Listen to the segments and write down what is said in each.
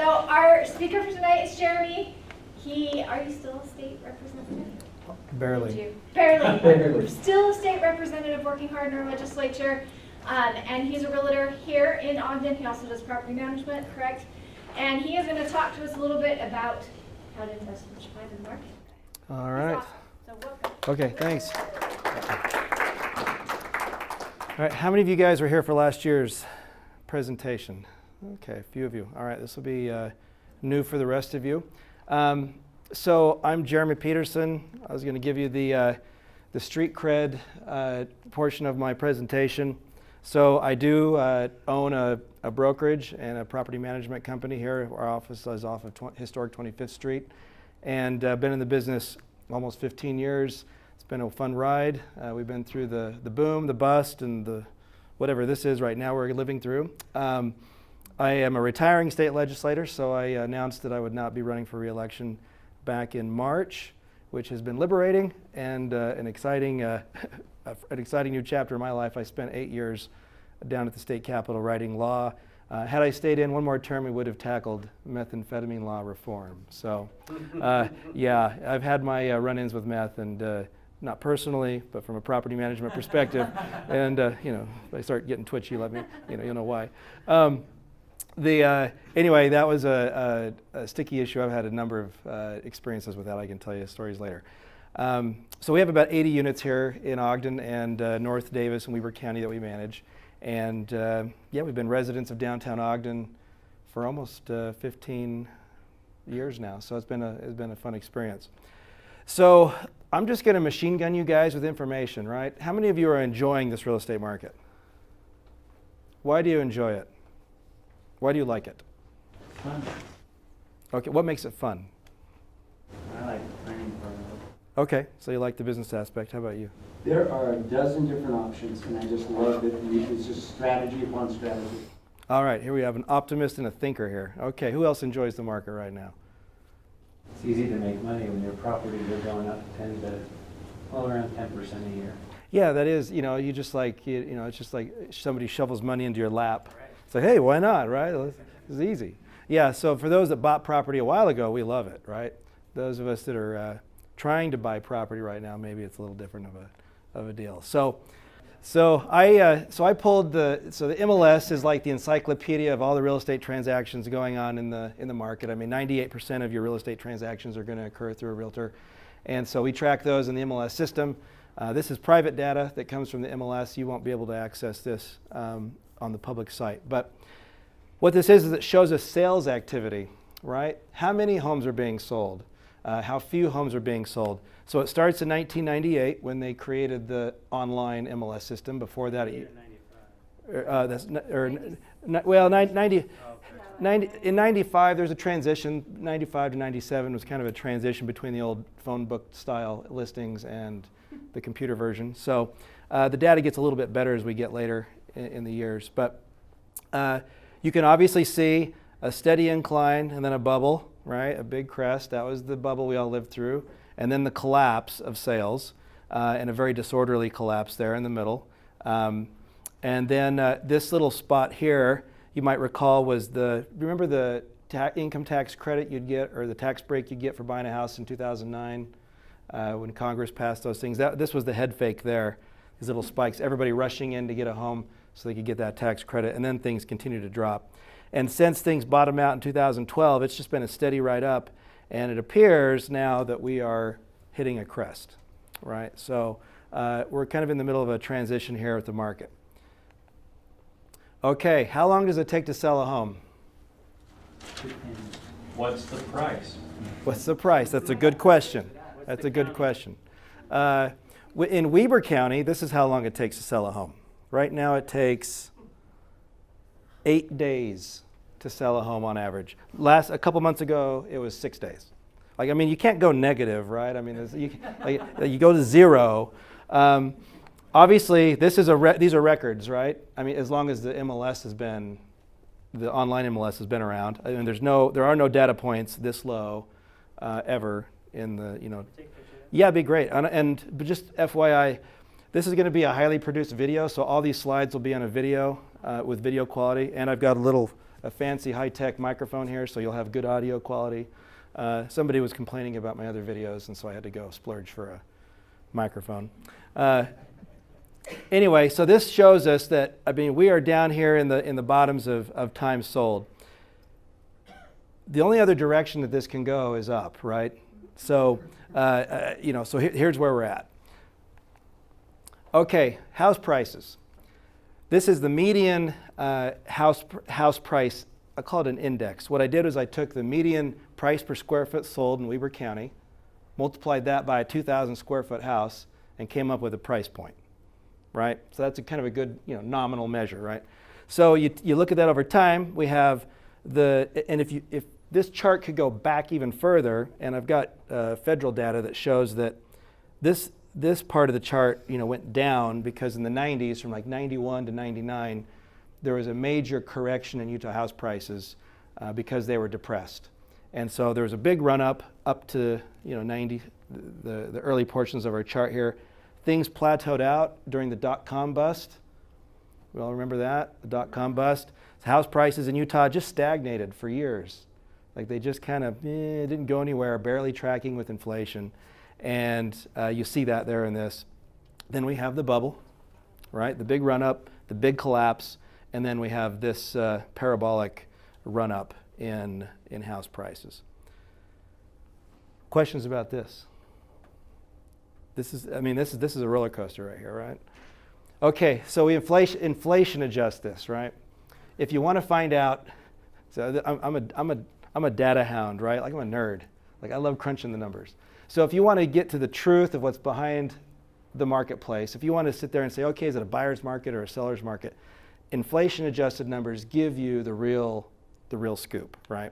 So our speaker for tonight is Jeremy. Are you still a state representative? Barely. Barely. Still a state representative working hard in our legislature. And he's a realtor here in Ogden. He also does property management, correct? And he is going to talk to us a little bit about how to invest in the market. All right. Awesome. So welcome. Okay, thanks. All right, how many of you guys were here for last year's presentation? Okay, a few of you. All right, this will be new for the rest of you. So I'm Jeremy Peterson. I was going to give you the street cred portion of my presentation. So I do own a brokerage and a property management company here. Our office is off of historic 25th Street, and been in the business almost 15 years. It's been a fun ride. We've been through the boom, the bust, and the whatever this is right now we're living through. I am a retiring state legislator, so I announced that I would not be running for re-election back in March, which has been liberating and an exciting new chapter in my life. I spent 8 years down at the state capitol writing law. Had I stayed in one more term, we would have tackled methamphetamine law reform. So, yeah, I've had my run-ins with meth, and not personally, but from a property management perspective. And you know, if I start getting twitchy, let me, you'll know why. Anyway, that was a sticky issue. I've had a number of experiences with that. I can tell you stories later. So we have about 80 units here in Ogden and North Davis and Weber County that we manage. And yeah, we've been residents of downtown Ogden for almost 15 years now. So it's been a fun experience. So I'm just going to machine gun you guys with information, right? How many of you are enjoying this real estate market? Why do you enjoy it? Why do you like it? Fun. Okay, what makes it fun? I like planning for it. Okay, so you like the business aspect. How about you? There are a dozen different options, and I just love that it's just strategy upon strategy. All right, here we have an optimist and a thinker here. Okay, who else enjoys the market right now? It's easy to make money when your properties are going up around 10% a year. Yeah, that is, you just like, it's just like somebody shovels money into your lap. Right. It's like, hey, why not, right? It's easy. Yeah, so for those that bought property a while ago, we love it, right? Those of us that are trying to buy property right now, maybe it's a little different of a deal. So I pulled the MLS is like the encyclopedia of all the real estate transactions going on in the market. I mean, 98% of your real estate transactions are going to occur through a realtor, and so we track those in the MLS system. This is private data that comes from the MLS. You won't be able to access this on the public site. But what this is it shows us sales activity, right? How many homes are being sold? How few homes are being sold. So it starts in 1998 when they created the online MLS system. Before that, in 95 there's a transition. 95 to 97 was kind of a transition between the old phone book style listings and the computer version. So the data gets a little bit better as we get later in the years. But you can obviously see a steady incline and then a bubble, right? A big crest. That was the bubble we all lived through. And then the collapse of sales, and a very disorderly collapse there in the middle. And then this little spot here, you might recall, was remember the income tax credit you'd get, or the tax break you'd get for buying a house in 2009 when Congress passed those things. This was the head fake there, these little spikes, everybody rushing in to get a home so they could get that tax credit, and then things continue to drop. And since things bottomed out in 2012, it's just been a steady ride up. And it appears now that we are hitting a crest, right? So we're kind of in the middle of a transition here with the market. Okay, how long does it take to sell a home? What's the price? What's the price? That's a good question. That's a good question. In Weber County, this is how long it takes to sell a home. Right now it takes 8 days to sell a home on average. A couple months ago, it was 6 days. Like, I mean, you can't go negative, right? I mean, you go to zero. Obviously, these are records, right? I mean, as long as the MLS has been, the online MLS has been around. I mean, there are no data points this low ever in the, Yeah, it'd be great. But just FYI, this is going to be a highly produced video, so all these slides will be on a video with video quality, and I've got a little a fancy high-tech microphone here, so you'll have good audio quality. Somebody was complaining about my other videos, and so I had to go splurge for a microphone. Anyway, so this shows us that, I mean, we are down here in the bottoms of times sold. The only other direction that this can go is up, right? So, so here's where we're at. Okay, house prices. This is the median house price. I call it an index. What I did was I took the median price per square foot sold in Weber County, multiplied that by a 2,000 square foot house, and came up with a price point, right? So that's a kind of a good, nominal measure, right? So you look at that over time. We have and if this chart could go back even further, and I've got federal data that shows that this part of the chart, went down because in the 90s, from like 91 to 99, there was a major correction in Utah house prices because they were depressed. And so there was a big run up to 90, the early portions of our chart here. Things plateaued out during the dot-com bust. We all remember that, the dot-com bust. House prices in Utah just stagnated for years. Like they just kind of didn't go anywhere, barely tracking with inflation. And you see that there in this. Then we have the bubble, right? The big run up, the big collapse, and then we have this parabolic run up in house prices. Questions about this? This is a roller coaster right here, right? Okay, so we inflation adjust this, right? If you want to find out, so I'm a data hound, right? Like I'm a nerd. Like I love crunching the numbers. So if you want to get to the truth of what's behind the marketplace, if you want to sit there and say, okay, is it a buyer's market or a seller's market? Inflation adjusted numbers give you the real scoop, right?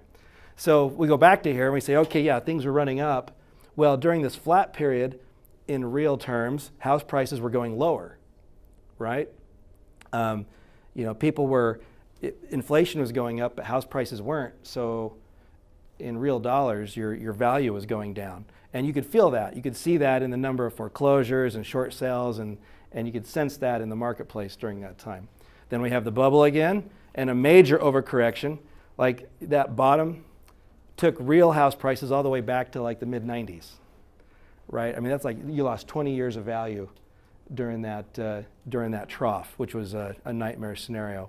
So we go back to here and we say, okay, yeah, things were running up. Well, during this flat period, in real terms, house prices were going lower, right? Inflation was going up, but house prices weren't. So in real dollars, your value was going down. And you could feel that. You could see that in the number of foreclosures and short sales, and you could sense that in the marketplace during that time. Then we have the bubble again, and a major overcorrection. Like that bottom took real house prices all the way back to like the mid-90s, right? I mean, that's like you lost 20 years of value during that trough, which was a nightmare scenario.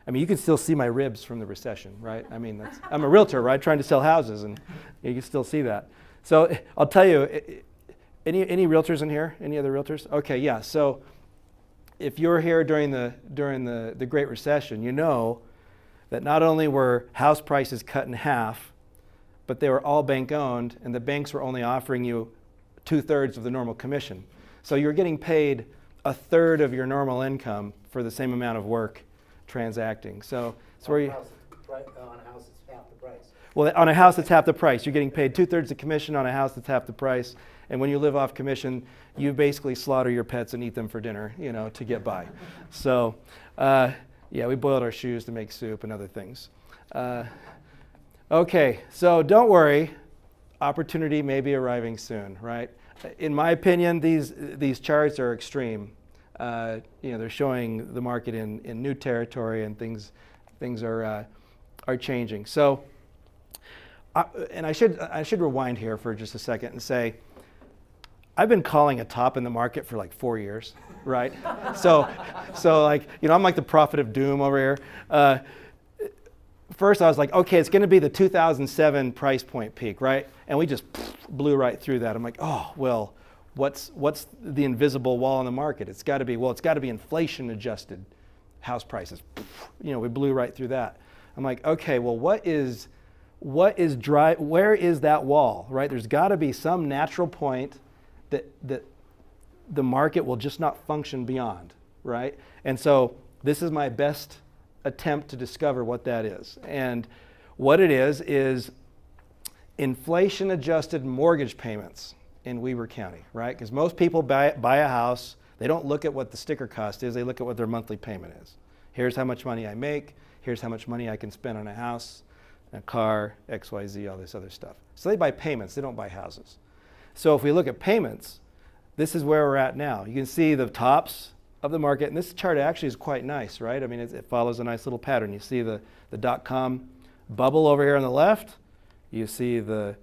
I mean, you can still see my ribs from the recession, right? I mean, I'm a realtor, right, trying to sell houses, and you can still see that. So I'll tell you, any realtors in here? Any other realtors? Okay, yeah. So if you were here during the Great Recession, you know that not only were house prices cut in half, but they were all bank owned, and the banks were only offering you 2/3 of the normal commission. So you're getting paid 1/3 of your normal income for the same amount of work transacting. So it's where you. On a house, it's half the price. Well, on a house that's half the price, you're getting paid 2/3 the commission on a house that's half the price. And when you live off commission, you basically slaughter your pets and eat them for dinner, to get by. So, we boiled our shoes to make soup and other things. Okay, so don't worry, opportunity may be arriving soon, right? In my opinion, these charts are extreme. They're showing the market in new territory, and things are changing. So, and I should rewind here for just a second and say, I've been calling a top in the market for like 4 years, right? so like, I'm like the prophet of doom over here. First I was like, okay, it's gonna be the 2007 price point peak, right? And we just blew right through that. I'm like, oh, well, what's the invisible wall in the market? It's gotta be inflation adjusted house prices. We blew right through that. I'm like, okay, well, where is that wall, right? There's gotta be some natural point that the market will just not function beyond, right? And so this is my best attempt to discover what that is. And what it is inflation adjusted mortgage payments in Weber County, right? Because most people buy a house, they don't look at what the sticker cost is, they look at what their monthly payment is. Here's how much money I make, here's how much money I can spend on a house, a car, XYZ, all this other stuff. So they buy payments, they don't buy houses. So if we look at payments, this is where we're at now. You can see the tops of the market. And this chart actually is quite nice, right? I mean, it follows a nice little pattern. You see the dot-com bubble over here on the left. You see the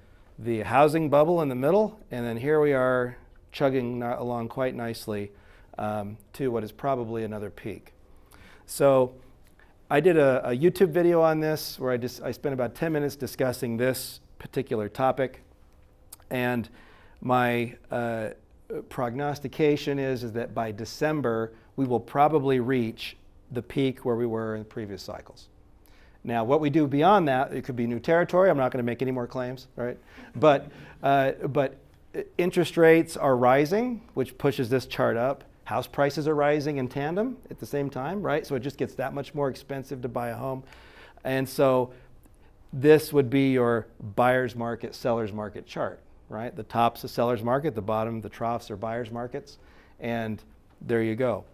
housing bubble in the middle. And then here we are chugging along quite nicely to what is probably another peak. So I did a YouTube video on this where I spent about 10 minutes discussing this particular topic. And my prognostication is that by December, we will probably reach the peak where we were in previous cycles. Now, what we do beyond that, it could be new territory. I'm not going to make any more claims, right? But interest rates are rising, which pushes this chart up. House prices are rising in tandem at the same time, right? So it just gets that much more expensive to buy a home. And so this would be your buyer's market, seller's market chart, right? The top's the seller's market, the bottom, the troughs are buyer's markets. And there you go.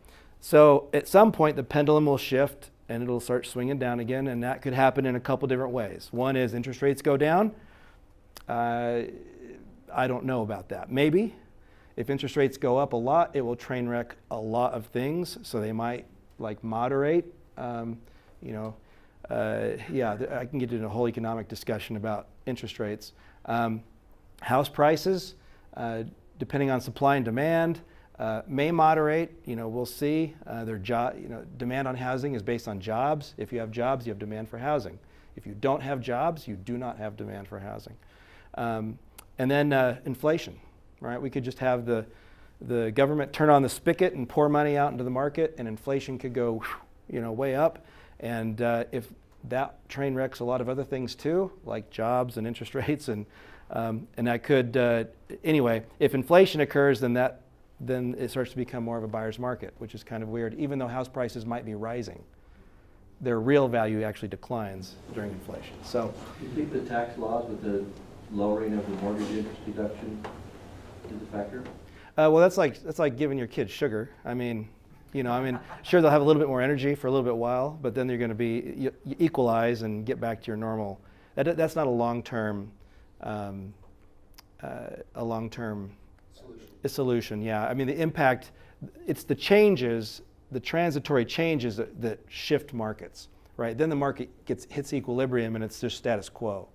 So at some point, the pendulum will shift and it'll start swinging down again. And that could happen in a couple different ways. One is interest rates go down. I don't know about that. Maybe. If interest rates go up a lot, it will train wreck a lot of things. So they might like moderate. Yeah, I can get into a whole economic discussion about interest rates. House prices, depending on supply and demand, may moderate. We'll see. Demand on housing is based on jobs. If you have jobs, you have demand for housing. If you don't have jobs, you do not have demand for housing. And then inflation. Right? We could just have the government turn on the spigot and pour money out into the market, and inflation could go, way up. And if that train wrecks a lot of other things too, like jobs and interest rates, and that could anyway. If inflation occurs, then it starts to become more of a buyer's market, which is kind of weird. Even though house prices might be rising, their real value actually declines during inflation. So, do you think the tax laws with the lowering of the mortgage interest deduction is a factor? Well, that's like giving your kids sugar. Sure, they'll have a little bit more energy for a little bit while, but then they're going to you equalize and get back to your normal. That's not a long-term solution. Yeah, I mean the impact. It's the changes, the transitory changes that shift markets. Right. Then the market hits equilibrium and it's just status quo.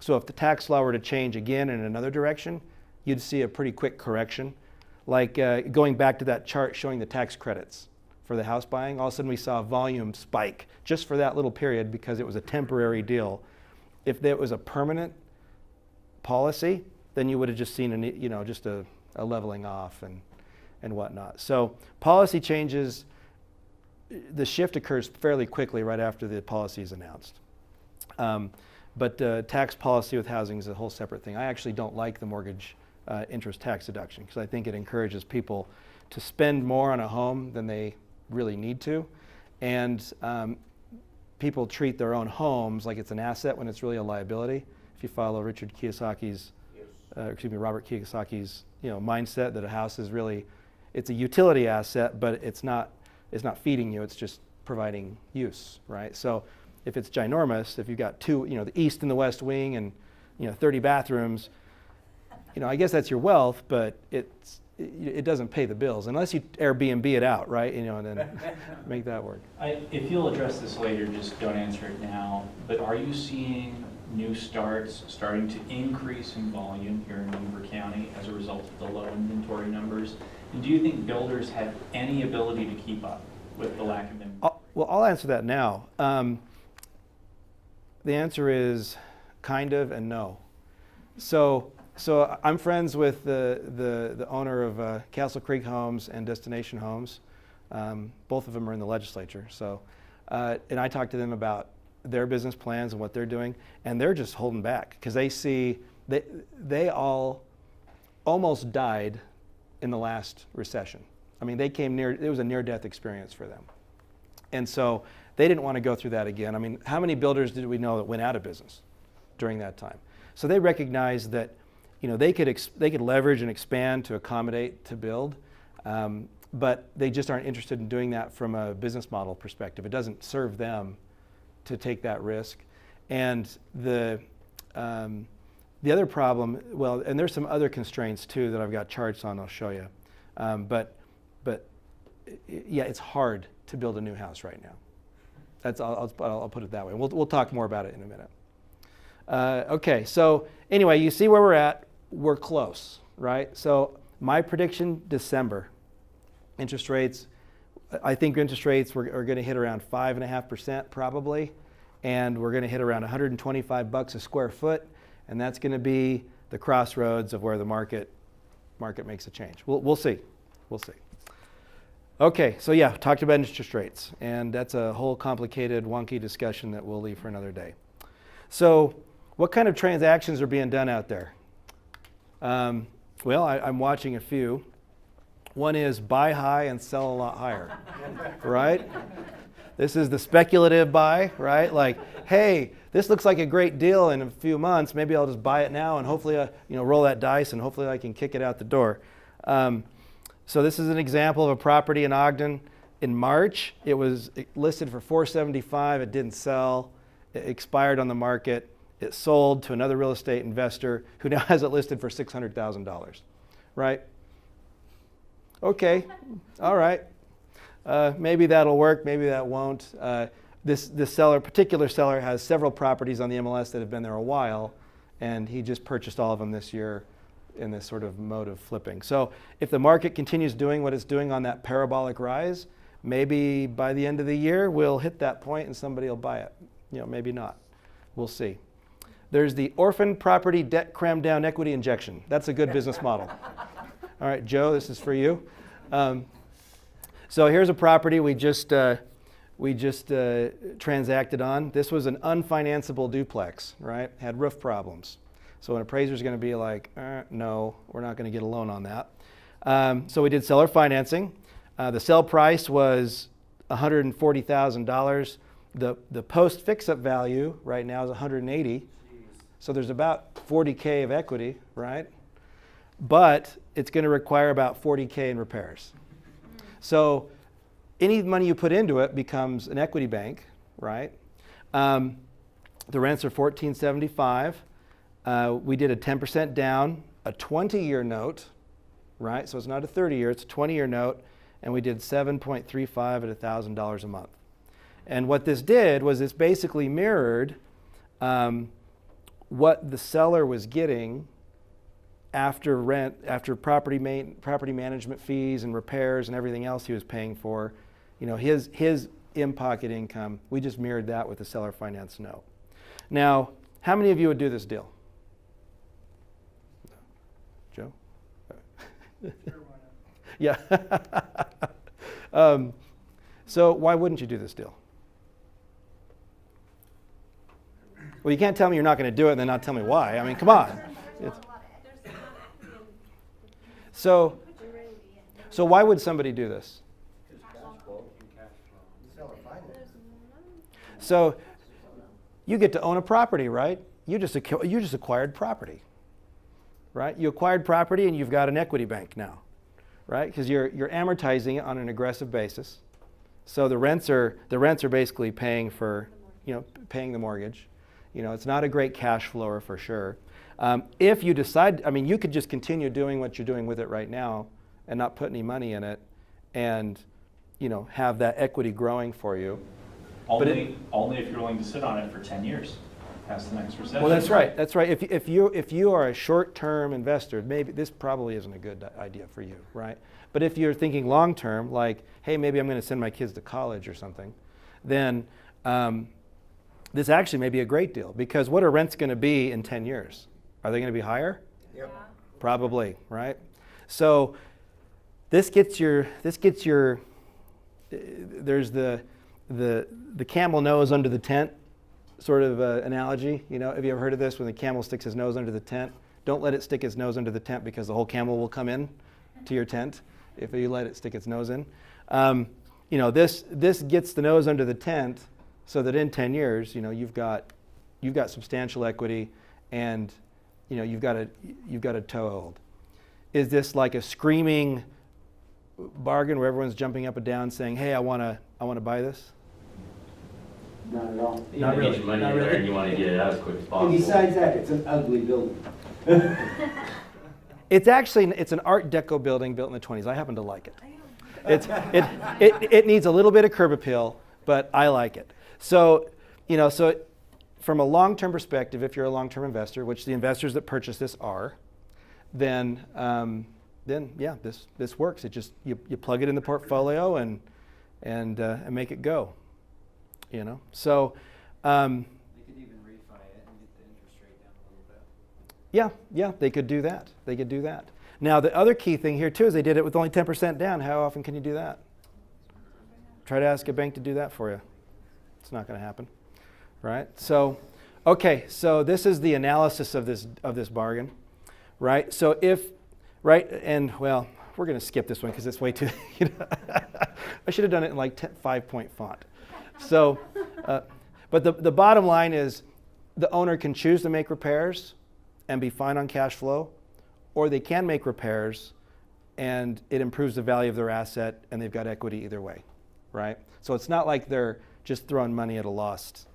So if the tax law were to change again in another direction, you'd see a pretty quick correction. Like going back to that chart showing the tax credits for the house buying, all of a sudden we saw a volume spike just for that little period because it was a temporary deal. If there was a permanent policy, then you would have just seen a leveling off and whatnot. So policy changes, the shift occurs fairly quickly right after the policy is announced. But tax policy with housing is a whole separate thing. I actually don't like the mortgage interest tax deduction because I think it encourages people to spend more on a home than they really need to. And people treat their own homes like it's an asset when it's really a liability. If you follow Robert Kiyosaki's mindset that a house is really, it's a utility asset, but it's not feeding you, it's just providing use, right? So if it's ginormous, if you've got two, the east and the west wing and 30 bathrooms, I guess that's your wealth, but it doesn't pay the bills unless you Airbnb it out, right? And then make that work. If you'll address this later, just don't answer it now. But are you seeing new starts starting to increase in volume here in Weber County as a result of the low inventory numbers? And do you think builders have any ability to keep up with the lack of inventory? Well, I'll answer that now. The answer is kind of and no. So I'm friends with the owner of Castle Creek Homes and Destination Homes. Both of them are in the legislature. So, and I talked to them about their business plans and what they're doing, and they're just holding back because they see they all almost died in the last recession. I mean, they came near. It was a near-death experience for them, and so they didn't want to go through that again. I mean, how many builders did we know that went out of business during that time? So they recognized that. They could leverage and expand to accommodate, to build, but they just aren't interested in doing that from a business model perspective. It doesn't serve them to take that risk. And the other problem, well, and there's some other constraints too that I've got charts on. I'll show you, but yeah, it's hard to build a new house right now. I'll put it that way. We'll talk more about it in a minute. Okay, so anyway, you see where we're at. We're close, right? So my prediction, December. Interest rates, I think interest rates are going to hit around 5.5% probably, and we're going to hit around $125 a square foot, and that's going to be the crossroads of where the market makes a change. We'll see. We'll see. Okay, so yeah, talked about interest rates, and that's a whole complicated, wonky discussion that we'll leave for another day. So what kind of transactions are being done out there? Well, I'm watching a few. One is buy high and sell a lot higher, right? This is the speculative buy, right? Like, hey, this looks like a great deal in a few months. Maybe I'll just buy it now and hopefully, roll that dice and hopefully I can kick it out the door. So this is an example of a property in Ogden. In March, it was listed for $475. It didn't sell. It expired on the market. It sold to another real estate investor who now has it listed for $600,000, right? Okay, all right. Maybe that'll work, maybe that won't. This particular seller has several properties on the MLS that have been there a while, and he just purchased all of them this year in this sort of mode of flipping. So if the market continues doing what it's doing on that parabolic rise, maybe by the end of the year we'll hit that point and somebody will buy it. Maybe not. We'll see. There's the Orphan property debt cram down equity injection. That's a good business model. All right, Joe, this is for you. So here's a property we just transacted on. This was an unfinanceable duplex, right? Had roof problems. So an appraiser's going to be like, no, we're not going to get a loan on that. So we did seller financing. The sell price was $140,000. The post fix-up value right now is $180,000. So there's about $40K of equity, right? But it's going to require about $40K in repairs. So any money you put into it becomes an equity bank, right? The rents are $1,475. We did a 10% down, a 20-year note, right? So it's not a 30-year, it's a 20-year note, and we did 7.35 at $1,000 a month. And what this did was this basically mirrored what the seller was getting after rent, after property management fees and repairs and everything else he was paying for, his in-pocket income. We just mirrored that with the seller finance note. Now, how many of you would do this deal? Joe? Yeah. So why wouldn't you do this deal? Well, you can't tell me you're not going to do it and then not tell me why. I mean, come on. So why would somebody do this? So you get to own a property, right? You just acquired property, right? You acquired property and you've got an equity bank now, right? Because you're amortizing it on an aggressive basis. So the rents are basically paying for, paying the mortgage. It's not a great cash flower for sure. If you decide, you could just continue doing what you're doing with it right now and not put any money in it and, have that equity growing for you. Only if you're willing to sit on it for 10 years past the next recession. Well, that's right. That's right. If you are a short-term investor, maybe this probably isn't a good idea for you, right? But if you're thinking long-term, like, hey, maybe I'm going to send my kids to college or something, then this actually may be a great deal, because what are rents going to be in 10 years? Are they going to be higher? Yep. Probably, right? So this gets your there's the camel nose under the tent sort of analogy. Have you ever heard of this? When the camel sticks his nose under the tent, don't let it stick its nose under the tent, because the whole camel will come in to your tent if you let it stick its nose in. This gets the nose under the tent so that in 10 years, you've got substantial equity and you've got a toehold. Is this like a screaming bargain where everyone's jumping up and down saying, hey, I want to buy this? Not at all. You want to get your money in there and you want to get it out as quick as possible. And besides that, it's an ugly building. It's an Art Deco building built in the 20s. I happen to like it. It needs a little bit of curb appeal, but I like it. So, from a long-term perspective, if you're a long-term investor, which the investors that purchase this are, then yeah, this works. It just you plug it in the portfolio and make it go. So. They could even refi it and get the interest rate down a little bit. Yeah, they could do that. They could do that. Now, the other key thing here, too, is they did it with only 10% down. How often can you do that? Try to ask a bank to do that for you. It's not going to happen, right? So, okay, so this is the analysis of this bargain, right? So well, we're going to skip this one because it's way too, I should have done it in like 5-point font. So, but the bottom line is the owner can choose to make repairs and be fine on cash flow, or they can make repairs and it improves the value of their asset and they've got equity either way, right? So it's not like they're just throwing money at a loss.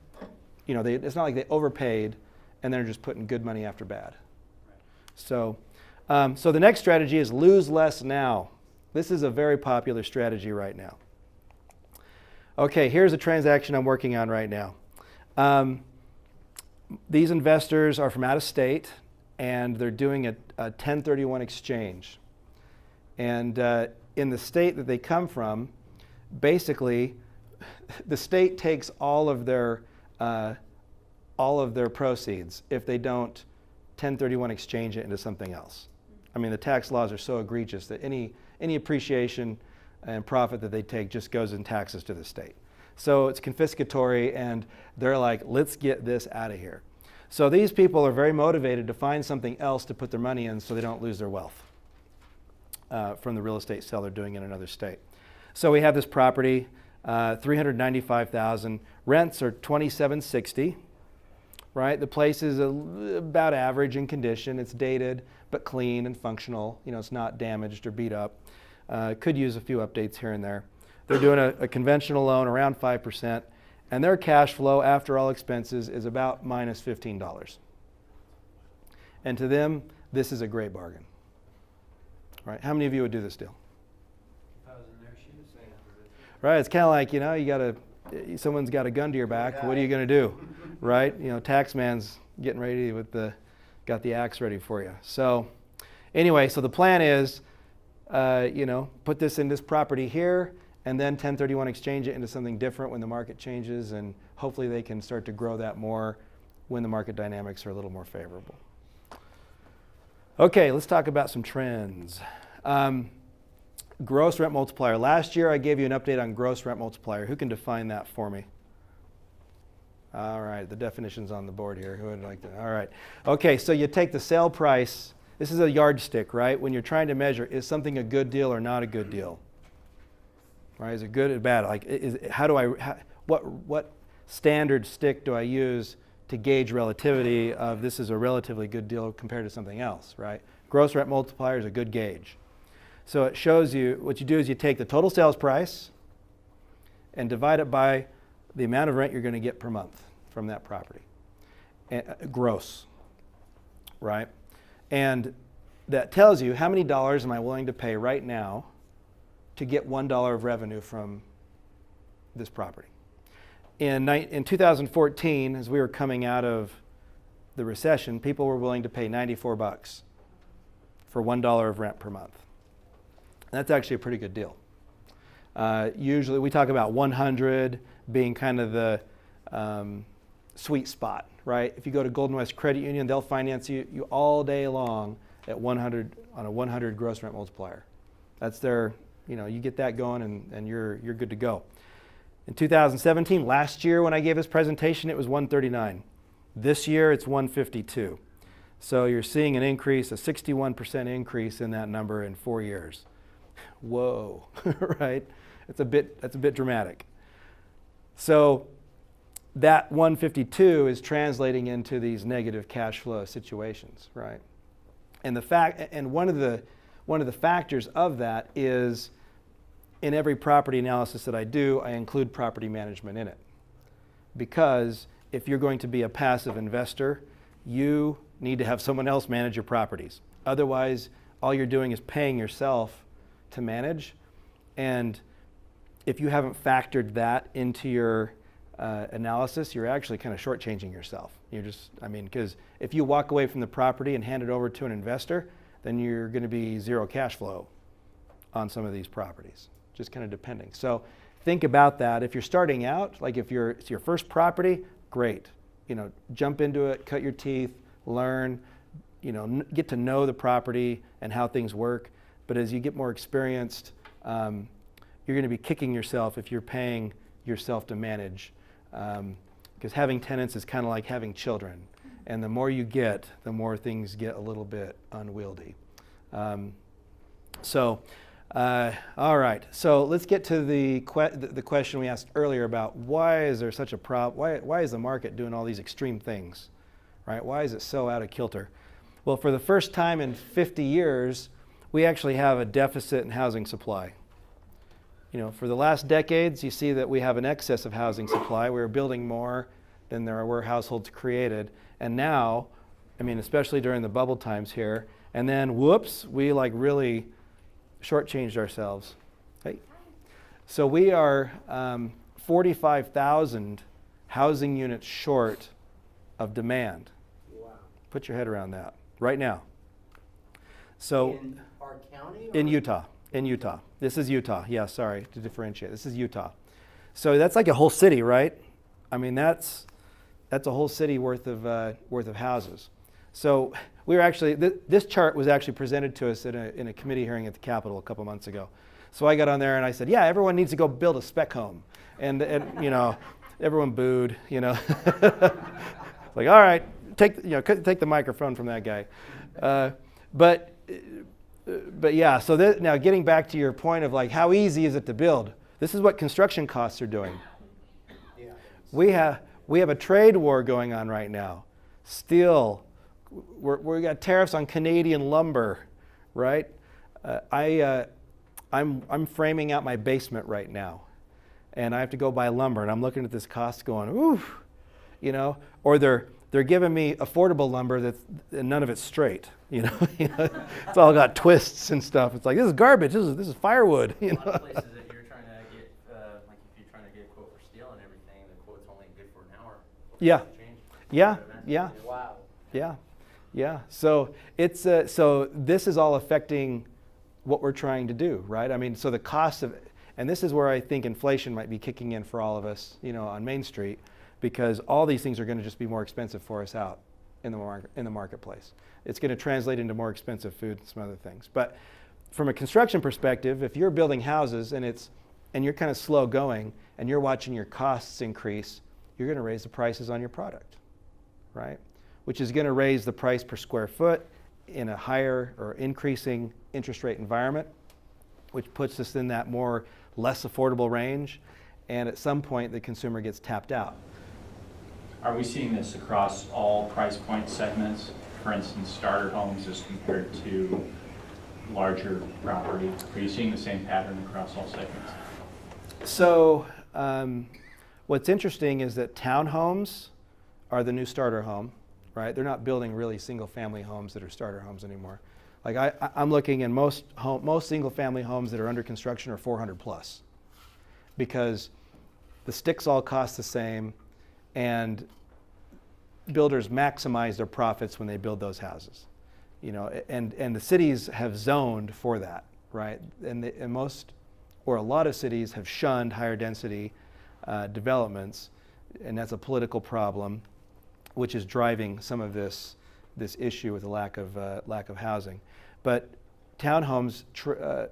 It's not like they overpaid and they're just putting good money after bad. So the next strategy is lose less now. This is a very popular strategy right now. Okay, here's a transaction I'm working on right now. These investors are from out of state and they're doing a 1031 exchange. And in the state that they come from, basically, the state takes all of their proceeds if they don't 1031 exchange it into something else. I mean, the tax laws are so egregious that any appreciation and profit that they take just goes in taxes to the state. So it's confiscatory, and they're like, let's get this out of here. So these people are very motivated to find something else to put their money in so they don't lose their wealth from the real estate sale they're doing in another state. So we have this property, $395,000. Rents are $2,760, right? The place is about average in condition. It's dated, but clean and functional. It's not damaged or beat up. Could use a few updates here and there. They're doing a conventional loan around 5%, and their cash flow after all expenses is about minus $15. And to them, this is a great bargain. Right? How many of you would do this deal? If I was in their shoes, Right, it's kind of like, someone's got a gun to your back. What are you going to do? Right? Tax man's getting ready got the axe ready for you. So anyway, so the plan is, put this in this property here and then 1031 exchange it into something different when the market changes, and hopefully they can start to grow that more when the market dynamics are a little more favorable. Okay, let's talk about some trends. Gross rent multiplier. Last year I gave you an update on gross rent multiplier. Who can define that for me? All right, the definition's on the board here. Who would like that? All right. Okay, so you take the sale price. This is a yardstick, right? When you're trying to measure, is something a good deal or not a good deal? Right? Is it good or bad? Like, what standard stick do I use to gauge relativity of this is a relatively good deal compared to something else, right? Gross rent multiplier is a good gauge. So it shows you, what you do is you take the total sales price and divide it by the amount of rent you're going to get per month from that property. Gross, right? And that tells you how many dollars am I willing to pay right now to get $1 of revenue from this property. In 2014, as we were coming out of the recession, people were willing to pay $94 for $1 of rent per month. And that's actually a pretty good deal. Usually we talk about 100 being kind of the sweet spot, right? If you go to Golden West Credit Union, they'll finance you all day long at 100 on a 100 gross rent multiplier. That's their, you get that going and you're good to go. In 2017, last year when I gave this presentation, it was 139. This year it's 152. So you're seeing an increase, a 61% increase in that number in 4 years. Whoa, right? That's a bit dramatic. So that 152 is translating into these negative cash flow situations, right? And one of the factors of that is, in every property analysis that I do, I include property management in it. Because if you're going to be a passive investor, you need to have someone else manage your properties. Otherwise, all you're doing is paying yourself to manage, And if you haven't factored that into your analysis, you're actually kind of shortchanging yourself. Because if you walk away from the property and hand it over to an investor, then you're going to be zero cash flow on some of these properties, just kind of depending. So think about that. If you're starting out, like if it's your first property, great. Jump into it, cut your teeth, learn, get to know the property and how things work. But as you get more experienced, you're going to be kicking yourself if you're paying yourself to manage. Because having tenants is kind of like having children. And the more you get, the more things get a little bit unwieldy. All right. So let's get to the question we asked earlier about why is there such a problem? Why is the market doing all these extreme things? Right? Why is it so out of kilter? Well, for the first time in 50 years, we actually have a deficit in housing supply. For the last decades, you see that we have an excess of housing supply. We're building more than there were households created. And now, especially during the bubble times here, and then whoops, we really shortchanged ourselves. Okay? So we are 45,000 housing units short of demand. Wow. Put your head around that right now. So In our county? in Utah. In Utah. This is Utah. Yeah, sorry to differentiate. This is Utah. So that's like a whole city, right? That's a whole city worth of houses. So we were actually this chart was actually presented to us in a committee hearing at the Capitol a couple months ago. So I got on there and I said, yeah, everyone needs to go build a spec home, and everyone booed. Like, all right, take the microphone from that guy. But yeah, so now getting back to your point of how easy is it to build? This is what construction costs are doing. Yeah. We have a trade war going on right now. Steel, we got tariffs on Canadian lumber, right? I'm framing out my basement right now, and I have to go buy lumber, and I'm looking at this cost going, ooh, or they're giving me affordable lumber and none of it's straight. It's all got twists and stuff. It's like, this is garbage. This is firewood. A lot of places that you're trying to get, like if you're trying to get a quote for steel and everything, the quote's only good for an hour. Yeah. Yeah. Wow. Yeah. So so this is all affecting what we're trying to do, right? So the cost of, and this is where I think inflation might be kicking in for all of us, on Main Street, because all these things are going to just be more expensive for us out in the marketplace. It's going to translate into more expensive food and some other things. But from a construction perspective, if you're building houses and you're kind of slow going and you're watching your costs increase, you're going to raise the prices on your product, right? Which is going to raise the price per square foot in a higher or increasing interest rate environment, which puts us in that less affordable range. And at some point, the consumer gets tapped out. Are we seeing this across all price point segments? For instance, starter homes as compared to larger property. Are you seeing the same pattern across all segments? So what's interesting is that townhomes are the new starter home, right? They're not building really single-family homes that are starter homes anymore. Like I'm looking, and most single-family homes that are under construction are 400 plus, because the sticks all cost the same, and builders maximize their profits when they build those houses, and the cities have zoned for that, right? And a lot of cities have shunned higher density developments, and that's a political problem, which is driving some of this issue with the lack of housing. But townhomes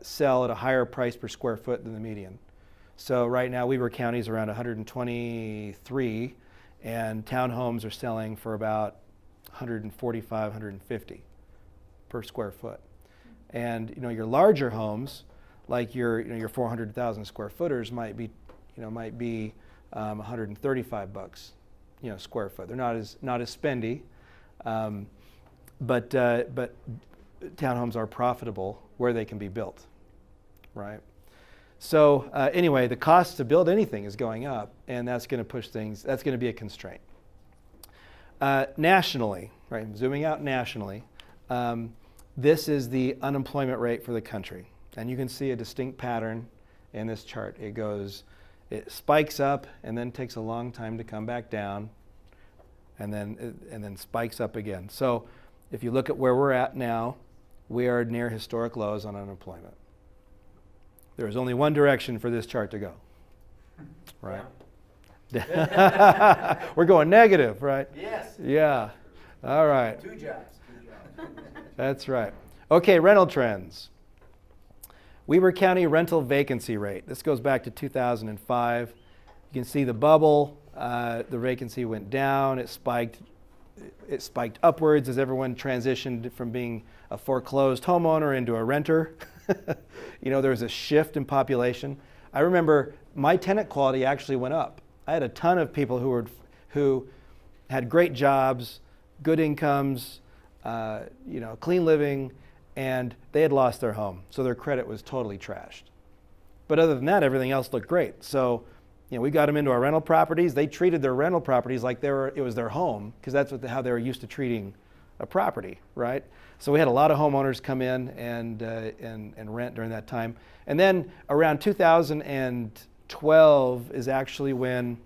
sell at a higher price per square foot than the median. So right now, Weber County is around 123, and townhomes are selling for about 145, 150 per square foot. And your larger homes, like your 400,000 square footers, might be $135 square foot. They're not as spendy, but townhomes are profitable where they can be built, right? So anyway, the cost to build anything is going up, and that's going to push things. That's going to be a constraint. Nationally, right? Zooming out nationally, this is the unemployment rate for the country, and you can see a distinct pattern in this chart. It spikes up and then takes a long time to come back down, and then spikes up again. So if you look at where we're at now, we are near historic lows on unemployment. There is only one direction for this chart to go, right? We're going negative, right? Yes. Yeah. All right. 2 jobs. That's right. Okay, rental trends. Weber County rental vacancy rate. This goes back to 2005. You can see the bubble. The vacancy went down. It spiked upwards as everyone transitioned from being a foreclosed homeowner into a renter. There was a shift in population. I remember my tenant quality actually went up. I had a ton of people who had great jobs, good incomes, clean living, and they had lost their home, so their credit was totally trashed. But other than that, everything else looked great. So, we got them into our rental properties. They treated their rental properties like it was their home, because that's how they were used to treating a property, right? So we had a lot of homeowners come in and rent during that time. And then around 2012 is actually when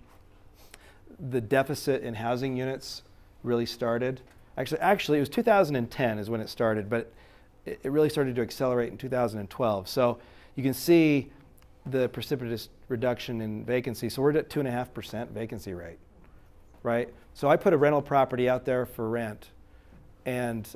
the deficit in housing units really started. Actually, it was 2010 is when it started, but it really started to accelerate in 2012. So you can see the precipitous reduction in vacancy. So we're at 2.5% vacancy rate, right? So I put a rental property out there for rent, and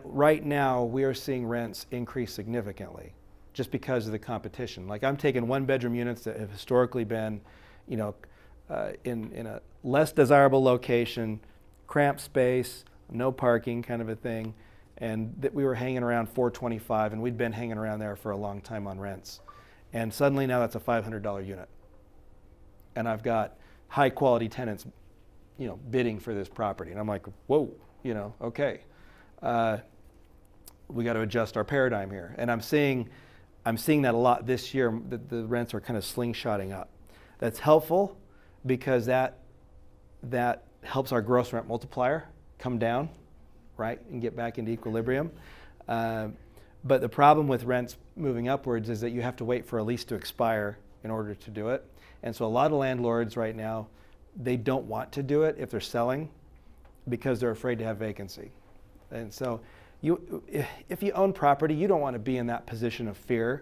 right now we are seeing rents increase significantly just because of the competition. Like, I'm taking 1-bedroom units that have historically been, in a less desirable location, cramped space, no parking kind of a thing, and that we were hanging around $425, and we'd been hanging around there for a long time on rents. And suddenly now that's a $500 unit. And I've got high quality tenants, bidding for this property. And I'm like, whoa, okay. We got to adjust our paradigm here. And I'm seeing that a lot this year. The rents are kind of slingshotting up. That's helpful because that helps our gross rent multiplier come down, right, and get back into equilibrium. But the problem with rents moving upwards is that you have to wait for a lease to expire in order to do it. And so a lot of landlords right now, they don't want to do it if they're selling because they're afraid to have vacancy. And so if you own property, you don't want to be in that position of fear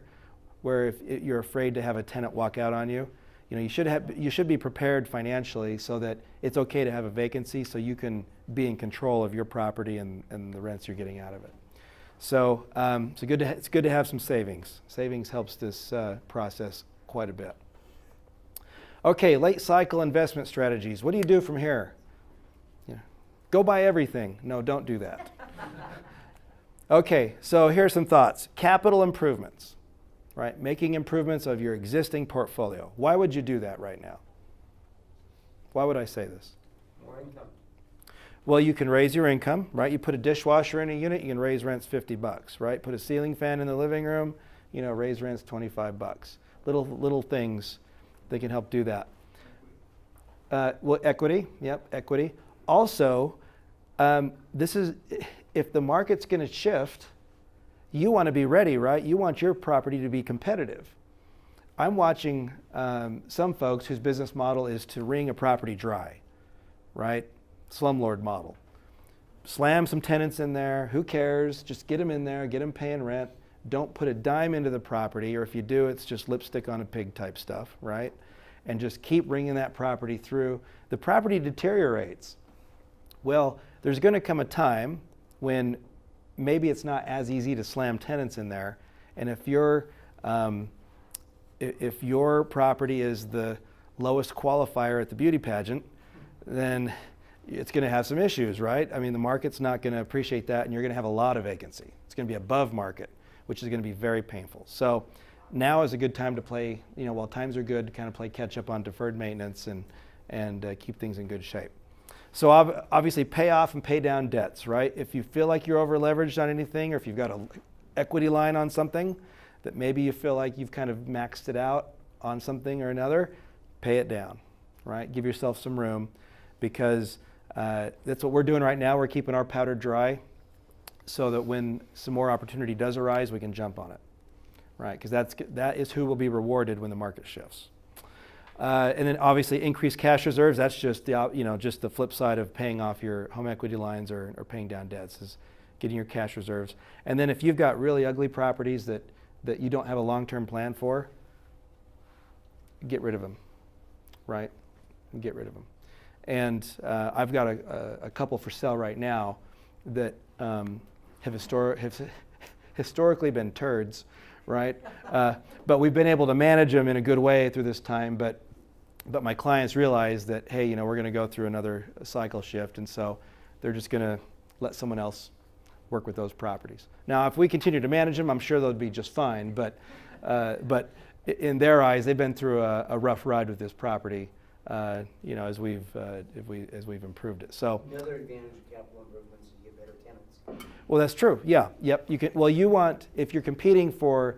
where if you're afraid to have a tenant walk out on you. You should be prepared financially so that it's okay to have a vacancy so you can be in control of your property and the rents you're getting out of it. So it's good to have some savings. Savings helps this process quite a bit. Okay, late cycle investment strategies. What do you do from here? Go buy everything. No, don't do that. Okay, so here's some thoughts. Capital improvements, right? Making improvements of your existing portfolio. Why would you do that right now? Why would I say this? More income. Well, you can raise your income, right? You put a dishwasher in a unit, you can raise rents $50, right? Put a ceiling fan in the living room, raise rents $25. Little things that can help do that. Equity, yep, equity. Also, this is, if the market's going to shift, you want to be ready, right? You want your property to be competitive. I'm watching some folks whose business model is to wring a property dry, right? Slumlord model. Slam some tenants in there. Who cares? Just get them in there. Get them paying rent. Don't put a dime into the property, or if you do, it's just lipstick on a pig type stuff, right? And just keep bringing that property through. The property deteriorates. Well, there's going to come a time when maybe it's not as easy to slam tenants in there, and if your property is the lowest qualifier at the beauty pageant, then it's going to have some issues, right? I mean, the market's not going to appreciate that, and you're going to have a lot of vacancy. It's going to be above market, which is going to be very painful. So now is a good time to play, while times are good, to kind of play catch up on deferred maintenance and keep things in good shape. So obviously pay off and pay down debts, right? If you feel like you're over leveraged on anything, or if you've got an equity line on something that maybe you feel like you've kind of maxed it out on something or another, pay it down, right? Give yourself some room, because that's what we're doing right now. We're keeping our powder dry so that when some more opportunity does arise, we can jump on it. right? Because that is who will be rewarded when the market shifts. And then obviously increased cash reserves. That's just just the flip side of paying off your home equity lines or paying down debts, is getting your cash reserves. And then if you've got really ugly properties that you don't have a long-term plan for, get rid of them, right? Get rid of them. And I've got a couple for sale right now that have historically been turds, right? But we've been able to manage them in a good way through this time. But my clients realize that, hey, we're going to go through another cycle shift, and so they're just going to let someone else work with those properties. Now, if we continue to manage them, I'm sure they'll be just fine. But in their eyes, they've been through a rough ride with this property, as we've improved it. So Another advantage of capital improvements is you get better tenants. well, that's true. Yeah. Yep. You can. Well, if you're competing for,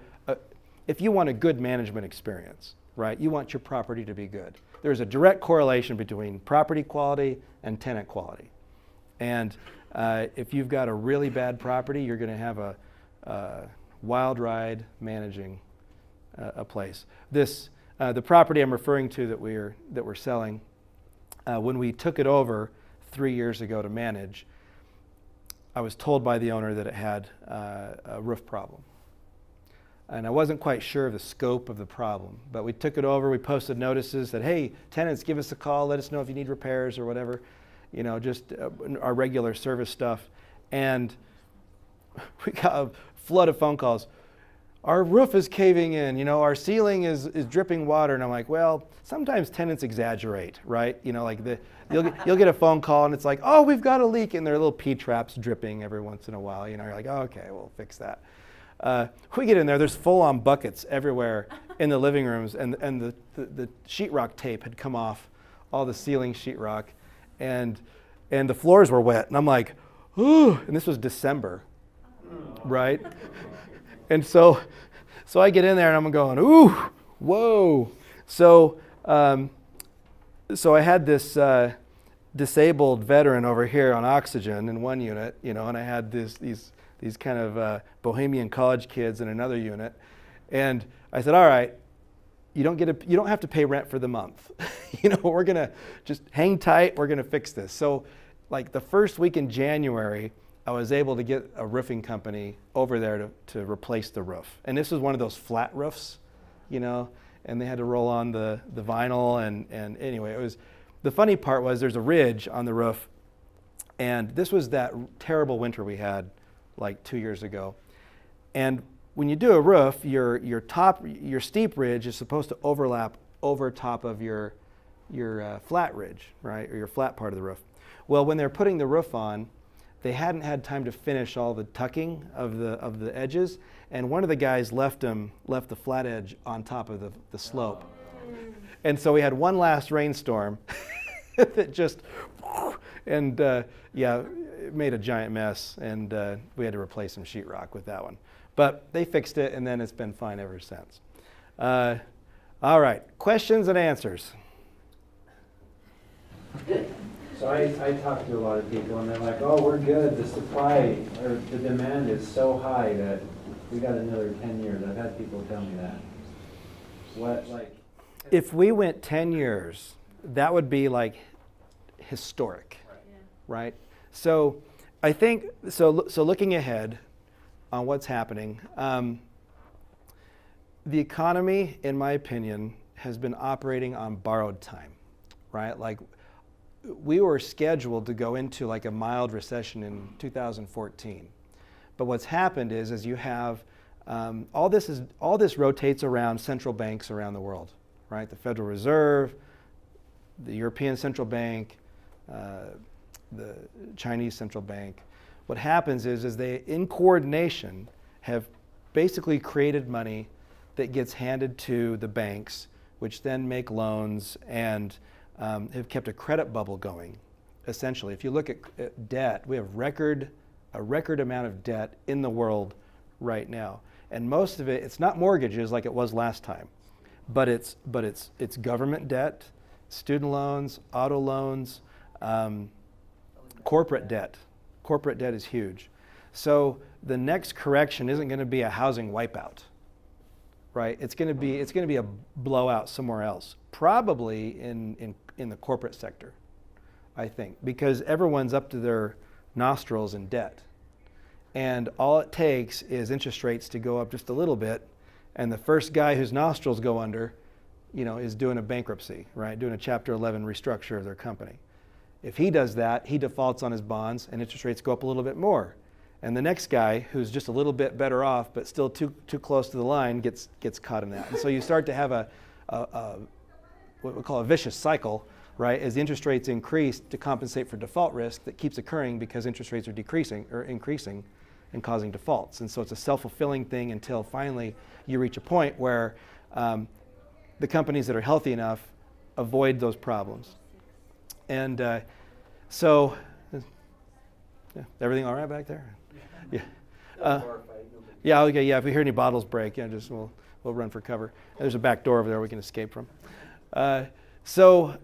if you want a good management experience, right? You want your property to be good. There's a direct correlation between property quality and tenant quality. And if you've got a really bad property, you're going to have a wild ride managing a place. The property I'm referring to that we're selling, when we took it over 3 years ago to manage, I was told by the owner that it had a roof problem. And I wasn't quite sure of the scope of the problem, but we took it over, we posted notices that, hey, tenants, give us a call, let us know if you need repairs or whatever, just our regular service stuff. And we got a flood of phone calls. Our roof is caving in, our ceiling is dripping water. And I'm like, well, sometimes tenants exaggerate, right? You'll get a phone call and it's like, oh, we've got a leak, and there are little P-traps dripping every once in a while. You're like, oh, okay, we'll fix that. We get in there, there's full-on buckets everywhere in the living rooms, and the sheetrock tape had come off, all the ceiling sheetrock, and the floors were wet. And I'm like, ooh, and this was December, right? And so I get in there and I'm going, ooh, whoa. So I had this disabled veteran over here on oxygen in one unit, and I had these kind of bohemian college kids in another unit. And I said, all right, you don't have to pay rent for the month. We're gonna just hang tight, we're gonna fix this. So like the first week in January, I was able to get a roofing company over there to replace the roof. And this was one of those flat roofs, and they had to roll on the vinyl, and anyway, the funny part was there's a ridge on the roof, and this was that terrible winter we had like 2 years ago. And when you do a roof, your steep ridge is supposed to overlap over top of your flat ridge, right, or your flat part of the roof. Well, when they're putting the roof on, they hadn't had time to finish all the tucking of the edges, and one of the guys left the flat edge on top of the slope. And so we had one last rainstorm that just, and it made a giant mess, and we had to replace some sheetrock with that one. But they fixed it, and then it's been fine ever since. All right, questions and answers. So I talk to a lot of people and they're like, oh, we're good. The supply or the demand is so high that we got another 10 years. I've had people tell me that. If we went 10 years, that would be like historic, right? So I think, so looking ahead on what's happening, the economy, in my opinion, has been operating on borrowed time, right? Like, we were scheduled to go into like a mild recession in 2014. But what's happened is you have, all this rotates around central banks around the world, right? The Federal Reserve, the European Central Bank, the Chinese Central Bank. What happens is they, in coordination, have basically created money that gets handed to the banks, which then make loans and have kept a credit bubble going, essentially. If you look at debt, we have a record amount of debt in the world right now. And most of it, it's not mortgages like it was last time, but it's government debt, student loans, auto loans, corporate debt. Corporate debt is huge. So the next correction isn't going to be a housing wipeout, right? It's going to be a blowout somewhere else, probably in the corporate sector, I think, because everyone's up to their nostrils in debt. And all it takes is interest rates to go up just a little bit, and the first guy whose nostrils go under, is doing a bankruptcy, right? Doing a Chapter 11 restructure of their company. If he does that, he defaults on his bonds, and interest rates go up a little bit more. And the next guy, who's just a little bit better off, but still too close to the line, gets caught in that. And so you start to have a what we call a vicious cycle, right? As the interest rates increase to compensate for default risk that keeps occurring because interest rates are decreasing or increasing and causing defaults. And so it's a self-fulfilling thing until finally you reach a point where the companies that are healthy enough avoid those problems. And so, everything all right back there? Yeah. Yeah. Okay. Yeah. If we hear any bottles break, we'll run for cover. There's a back door over there we can escape from. So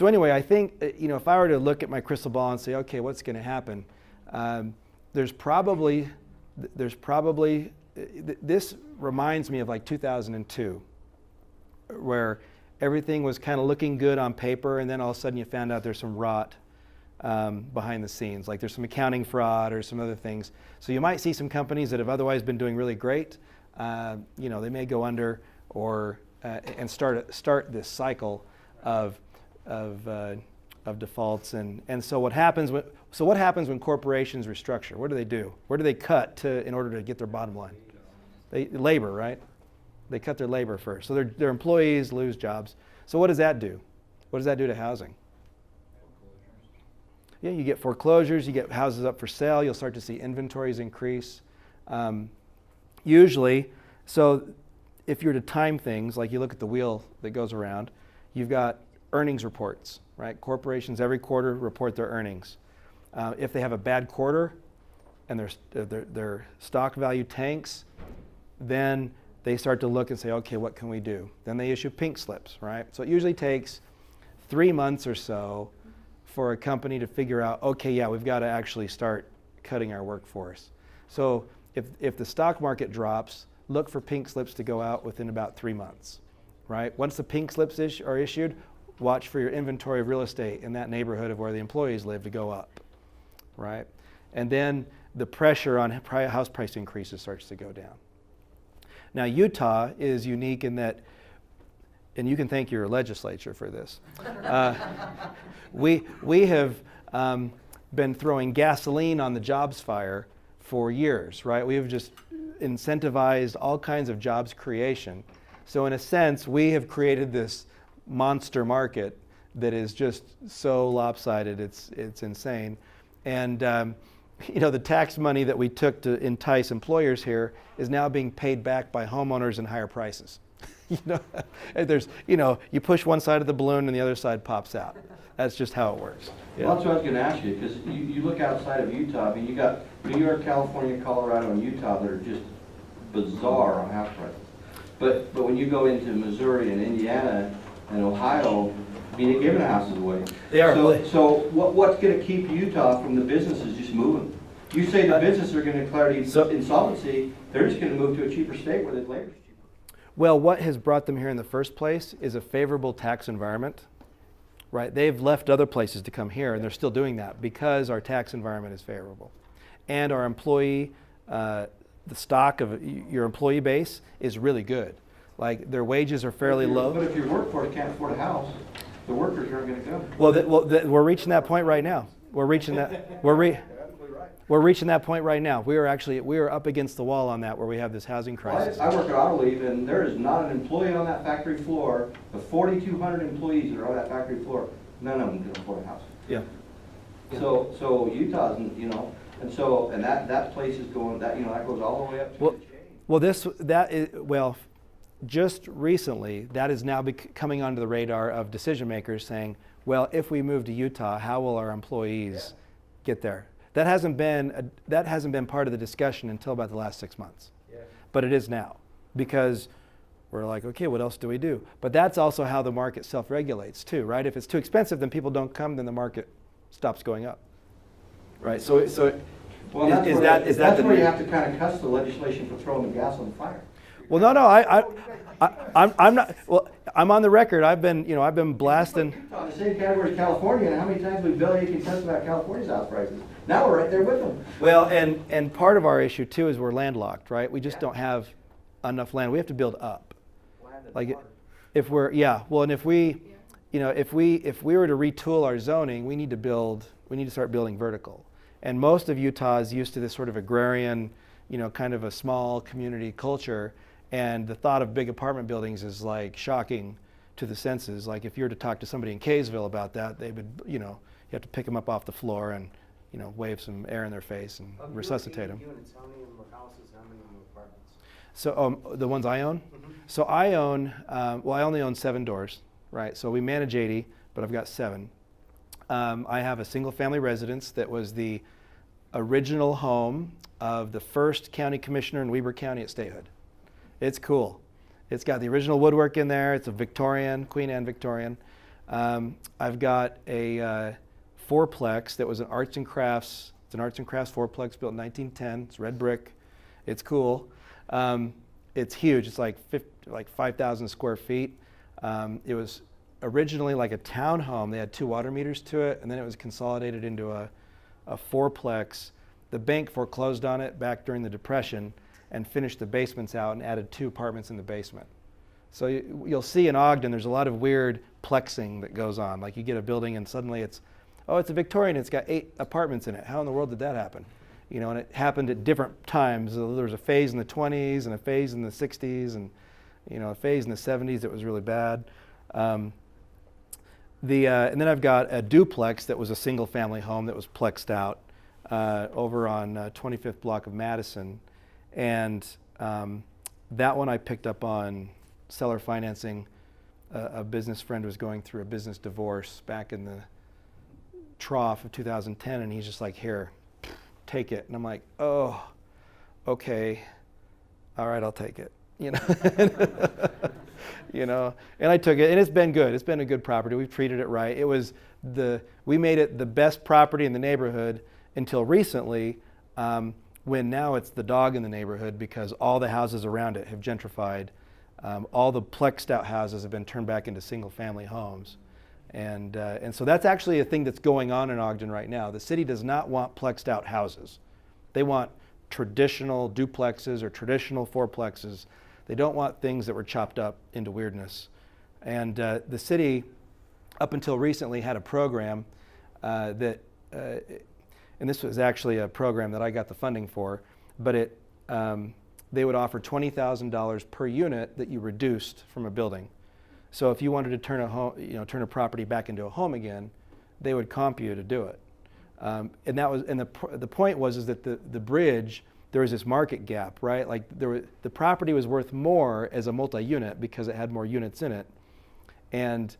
anyway, I think if I were to look at my crystal ball and say, okay, what's going to happen? There's probably this reminds me of like 2002, where everything was kind of looking good on paper, and then all of a sudden you found out there's some rot behind the scenes, like there's some accounting fraud or some other things. So you might see some companies that have otherwise been doing really great. They may go under or and start this cycle of defaults. And so what happens when corporations restructure? What do? Where do they cut in order to get their bottom line? Labor, right? They cut their labor first. So their employees lose jobs. So what does that do? What does that do to housing? Yeah, you get foreclosures, you get houses up for sale, you'll start to see inventories increase. Usually, so if you were to time things, like you look at the wheel that goes around, you've got earnings reports, right? Corporations every quarter report their earnings. If they have a bad quarter and their stock value tanks, then they start to look and say, okay, what can we do? Then they issue pink slips, right? So it usually takes 3 months or so for a company to figure out, okay, yeah, we've got to actually start cutting our workforce. So if the stock market drops, look for pink slips to go out within about 3 months, right? Once the pink slips are issued, watch for your inventory of real estate in that neighborhood of where the employees live to go up, right? And then the pressure on house price increases starts to go down. Now, Utah is unique in that, and you can thank your legislature for this. We have been throwing gasoline on the jobs fire for years, right? We have just incentivized all kinds of jobs creation. So in a sense, we have created this monster market that is just so lopsided, it's insane. And the tax money that we took to entice employers here is now being paid back by homeowners in higher prices. You push one side of the balloon and the other side pops out. That's just how it works. Yeah. Well, that's what I was going to ask you, because you look outside of Utah. I mean, you got New York, California, Colorado, and Utah that are just bizarre on house prices. But when you go into Missouri and Indiana and Ohio, I mean, they're giving houses away. They are. So what's going to keep Utah from the businesses just moving? You say the businesses are going to declare insolvency. They're just going to move to a cheaper state where the labor's cheaper. Well, what has brought them here in the first place is a favorable tax environment, right? They've left other places to come here, and they're still doing that because our tax environment is favorable. And our employee, the stock of your employee base is really good. Like, their wages are fairly low. But if your workforce can't afford a house, the workers aren't going to come. Well, we're reaching that point right now. We're reaching that. We're reaching that point right now. We are up against the wall on that, where we have this housing crisis. Well, I work at Autoleave, and there is not an employee on that factory floor. The 4,200 employees that are on that factory floor, none of them can afford a house. Yeah. So Utah's, and that place is going, that goes all the way up to the chain. Just recently, that is now coming onto the radar of decision makers, saying, well, if we move to Utah, how will our employees get there? That hasn't been part of the discussion until about the last 6 months. Yeah. But it is now, because we're like, okay, what else do we do? But that's also how the market self-regulates too, right? If it's too expensive, then people don't come, then the market stops going up, right? So well, that's where you have to kind of cuss the legislation for throwing the gas on the fire. Well, no, I'm not. Well, I'm on the record. I've been blasting. Utah, the same category as California, and how many times we Bill, you can test about California's house prices. Now we're right there with them. Well, and part of our issue too is we're landlocked, right? We just don't have enough land. We have to build up. Like if we're well, and if we were to retool our zoning, we need to start building vertical. And most of Utah is used to this sort of agrarian, kind of a small community culture. And the thought of big apartment buildings is like shocking to the senses. Like if you were to talk to somebody in Kaysville about that, they would, you have to pick them up off the floor and, wave some air in their face and resuscitate them. Units, how many of them are houses, how many of them are apartments? So the ones I own? So I own, I only own 7 doors, right? So we manage 80, but I've got 7. I have a single family residence that was the original home of the first county commissioner in Weber County at statehood. It's cool. It's got the original woodwork in there. It's a Victorian, Queen Anne Victorian. I've got a 4-plex that was an arts and crafts. It's an arts and crafts 4-plex built in 1910. It's red brick. It's cool. It's huge. It's like 5,000 square feet. It was originally like a townhome. They had 2 water meters to it, and then it was consolidated into a 4-plex. The bank foreclosed on it back during the Depression and finished the basements out and added 2 apartments in the basement. So you'll see in Ogden, there's a lot of weird plexing that goes on. Like you get a building and suddenly it's a Victorian, it's got 8 apartments in it. How in the world did that happen? And it happened at different times. There was a phase in the 20s and a phase in the 60s and, a phase in the 70s that was really bad. And then I've got a duplex that was a single family home that was plexed out over on 25th block of Madison. And that one I picked up on seller financing. A business friend was going through a business divorce back in the trough of 2010, and he's just like, here, take it. And I'm like, oh, okay, all right, I'll take it. And I took it, and it's been good. It's been a good property. We've treated it right. We made it the best property in the neighborhood until recently, when now it's the dog in the neighborhood because all the houses around it have gentrified. All the plexed out houses have been turned back into single family homes. And so that's actually a thing that's going on in Ogden right now. The city does not want plexed out houses. They want traditional duplexes or traditional 4-plexes. They don't want things that were chopped up into weirdness. And the city, up until recently, had a program and this was actually a program that I got the funding for, but they would offer $20,000 per unit that you reduced from a building. So if you wanted to turn a property back into a home again, they would comp you to do it. And the point was that the bridge, there was this market gap, right? Like the property was worth more as a multi-unit because it had more units in it, and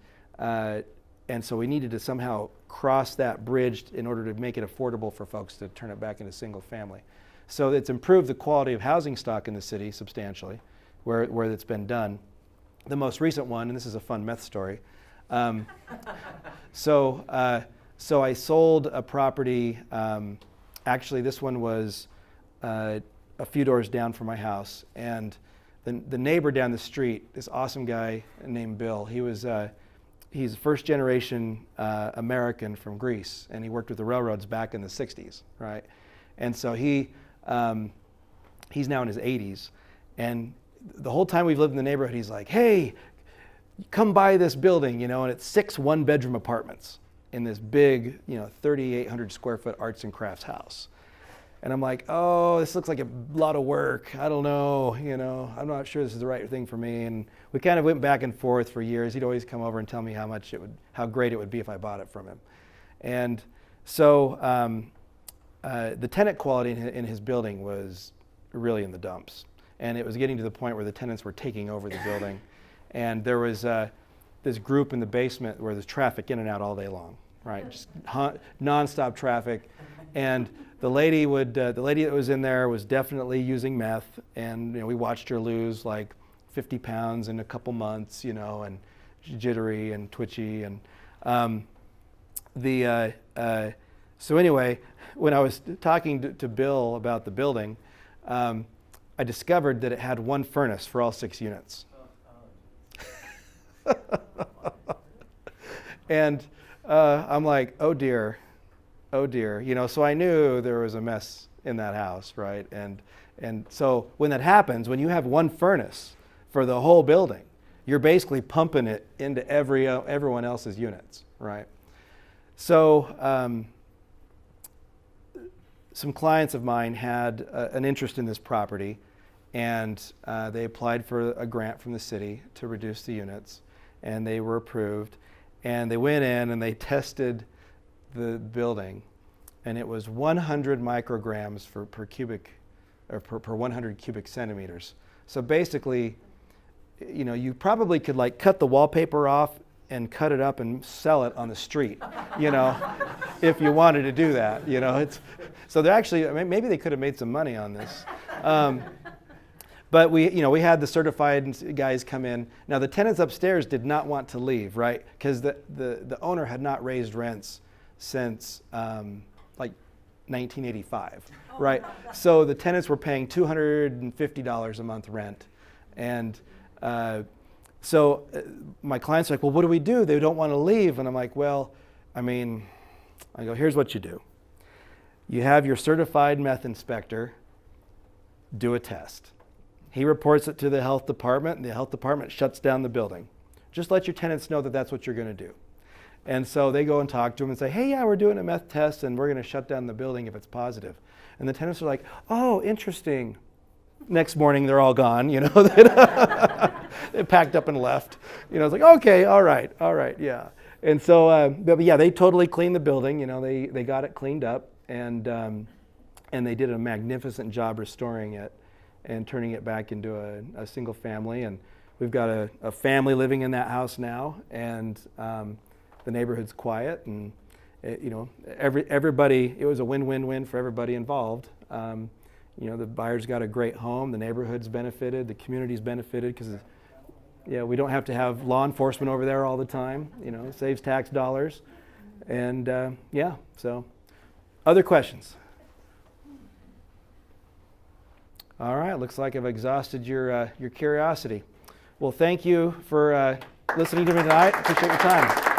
so we needed to somehow cross that bridge in order to make it affordable for folks to turn it back into single family. So it's improved the quality of housing stock in the city substantially, where it's been done. The most recent one, and this is a fun meth story. So I sold a property. Actually, this one was a few doors down from my house, and the neighbor down the street, this awesome guy named Bill. He's a first-generation American from Greece, and he worked with the railroads back in the 60s, right? And so he's now in his 80s, and the whole time we've lived in the neighborhood, he's like, hey, come buy this building, and it's 6 one-bedroom apartments in this big, 3,800 square foot arts and crafts house. And I'm like, oh, this looks like a lot of work. I don't know, I'm not sure this is the right thing for me. And we kind of went back and forth for years. He'd always come over and tell me how great it would be if I bought it from him. And so the tenant quality in his building was really in the dumps. And it was getting to the point where the tenants were taking over the building. And there was this group in the basement where there's traffic in and out all day long, right? Just nonstop traffic. And the lady that was in there was definitely using meth, and we watched her lose like 50 pounds in a couple months, and jittery and twitchy, and so anyway, when I was talking to Bill about the building, I I discovered that it had one furnace for all 6 units. And I'm like, oh dear, you know, so I knew there was a mess in that house, right? And so when that happens, when you have one furnace for the whole building, you're basically pumping it into everyone else's units, right? So some clients of mine had an interest in this property, and they applied for a grant from the city to reduce the units, and they were approved. And they went in and they tested the building, and it was 100 micrograms per cubic, or per 100 cubic centimeters. So basically, you know, you probably could like cut the wallpaper off and cut it up and sell it on the street, you know, if you wanted to do that, you know. So they're actually, maybe they could have made some money on this. But we had the certified guys come in. Now the tenants upstairs did not want to leave, right? Because the owner had not raised rents since like 1985, right? So the tenants were paying $250 a month rent, and so my clients are like, well, what do we do? They don't want to leave, and I'm like, well, I go, here's what you do. You have your certified meth inspector do a test. He reports it to the health department, and the health department shuts down the building. Just let your tenants know that that's what you're going to do. And so they go and talk to him and say, hey, yeah, we're doing a meth test, and we're going to shut down the building if it's positive. And the tenants are like, oh, interesting. Next morning, they're all gone, you know. They packed up and left. You know, it's like, okay, all right, yeah. And so, but yeah, they totally cleaned the building. You know, they got it cleaned up, and they did a magnificent job restoring it and turning it back into a single family. And we've got a family living in that house now, and the neighborhood's quiet, and you know, everybody, it was a win-win-win for everybody involved. You know, the buyers got a great home, the neighborhood's benefited, the community's benefited, because we don't have to have law enforcement over there all the time. You know, it saves tax dollars. And so other questions? All right, looks like I've exhausted your curiosity. Well, thank you for listening to me tonight. Appreciate your time.